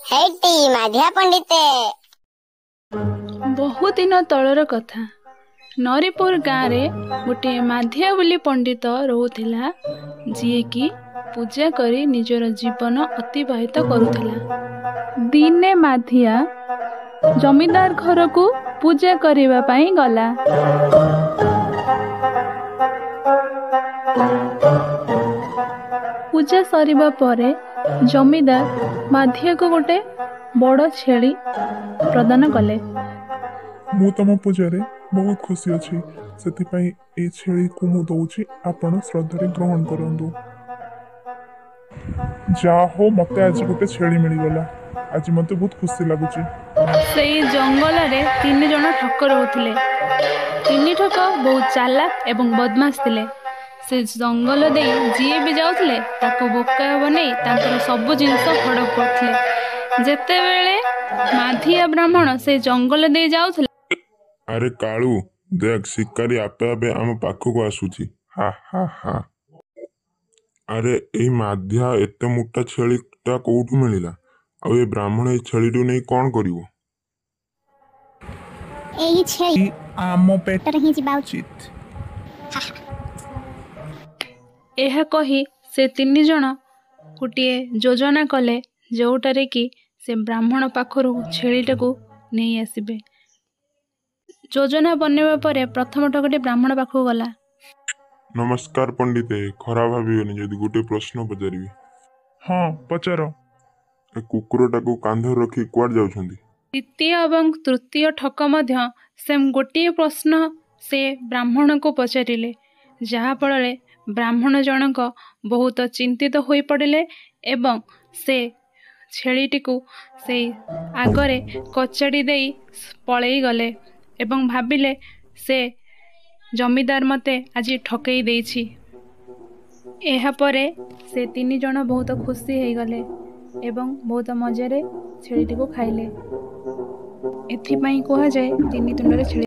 ହେଇଟି ମାଧିଆ ପଣ୍ଡିତେ। ବହୁ ଦିନ ତଳର କଥା। ନରିପୁର ଗାଁରେ ଗୋଟିଏ ମାଧିଆ ବୋଲି ପଣ୍ଡିତ ରହୁଥିଲା, ଯିଏକି ପୂଜା କରି ନିଜର ଜୀବନ ଅତିବାହିତ କରୁଥିଲା। ଦିନେ ମାଧିଆ ଜମିଦାର ଘରକୁ ପୂଜା କରିବା ପାଇଁ ଗଲା। ପୂଜା ସରିବା ପରେ ଜମିଦାର ମାଧିଆକୁ ଗୋଟେ ବଡ଼ ଛେଳି ପ୍ରଦାନ କଲେ। ମୁଁ ତମ ପୂଜାରେ ବହୁତ ଖୁସି ଅଛି, ସେଥିପାଇଁ ଏଇ ଛେଳିକୁ ମୁଁ ଦଉଛି, ଆପଣ ଶ୍ରଦ୍ଧାରେ ଗ୍ରହଣ କରନ୍ତୁ। ଯାହା ହଉ ମତେ ଆଜି ଗୋଟେ ଛେଳି ମିଳିଗଲା, ଆଜି ମତେ ବହୁତ ଖୁସି ଲାଗୁଛି। ସେଇ ଜଙ୍ଗଲରେ 3 ଜଣ ଠକ ରହୁଥିଲେ। 3 ଠକ ବହୁତ ଚାଲାକ ଏବଂ ବଦମାସ ଥିଲେ। ସେ ଜଙ୍ଗଲ ଦେଇ ଯିଏ ବି ଯାଉଥିଲେ ତାକୁ ବୋକା ବନେଇ ତାଙ୍କର ସବୁ ଜିନିଷ ହଡ଼ପ କରୁଥିଲେ। ଯେତେବେଳେ ମାଧିଆ ବ୍ରାହ୍ମଣ ସେ ଜଙ୍ଗଲ ଦେଇ ଯାଉଥିଲେ, ଆରେ କାଳୁ, ଦେଖ ଶିକାରୀ ଆପେ ଆପେ ଆମ ପାଖକୁ ଆସୁଛି। ହା ହା ହା। ଆରେ ଏଇ ମାଧିଆ ଏତେ ମୋଟା ଛେଳିଟା କୋଉଠୁ ମିଳିଲା? ଆଉ ଏ ବ୍ରାହ୍ମଣ ଏଇ ଛେଳିକୁ ନେଇ କ'ଣ କରିବ? ଏଇ ଛେଳି ଆମ ପେଟରେ ହିଁ ଯିବା ଉଚିତ। ଏହା କହି ସେ 3 ଜଣ ଗୋଟିଏ ଯୋଜନା କଲେ, ଯେଉଁଟାରେ କି ସେ ବ୍ରାହ୍ମଣ ପାଖରୁ ଛେଳିଟାକୁ ନେଇ ଆସିବେ। ଯୋଜନା ବନେଇବା ପରେ ପ୍ରଥମ ଠକଟି ବ୍ରାହ୍ମଣ ପାଖକୁ ଗଲା। ନମସ୍କାର ପଣ୍ଡିତେ, ଖରାପ ଭାବିବେନି ଯଦି ଗୋଟେ ପ୍ରଶ୍ନ ପଚାରିବି। ହଁ ପଚାର। ଏ କୁକୁରଟାକୁ କାନ୍ଧରେ ରଖି କୁଆଡ଼େ ଯାଉଛନ୍ତି? ଦ୍ୱିତୀୟ ଏବଂ ତୃତୀୟ ଠକ ମଧ୍ୟ ସେମ୍ ଗୋଟିଏ ପ୍ରଶ୍ନ ସେ ବ୍ରାହ୍ମଣକୁ ପଚାରିଲେ, ଯାହାଫଳରେ ବ୍ରାହ୍ମଣ ଜଣକ ବହୁତ ଚିନ୍ତିତ ହୋଇପଡ଼ିଲେ ଏବଂ ସେ ଛେଳିଟିକୁ ସେଇ ଆଗରେ କଚାଡ଼ି ଦେଇ ପଳେଇ ଗଲେ ଏବଂ ଭାବିଲେ ସେ ଜମିଦାର ମୋତେ ଆଜି ଠକେଇ ଦେଇଛି। ଏହାପରେ ସେ 3 ଜଣ ବହୁତ ଖୁସି ହେଇଗଲେ ଏବଂ ବହୁତ ମଜାରେ ଛେଳିଟିକୁ ଖାଇଲେ। ଏଥିପାଇଁ କୁହାଯାଏ 3 ତୁଣ୍ଡରେ ଛେଳି।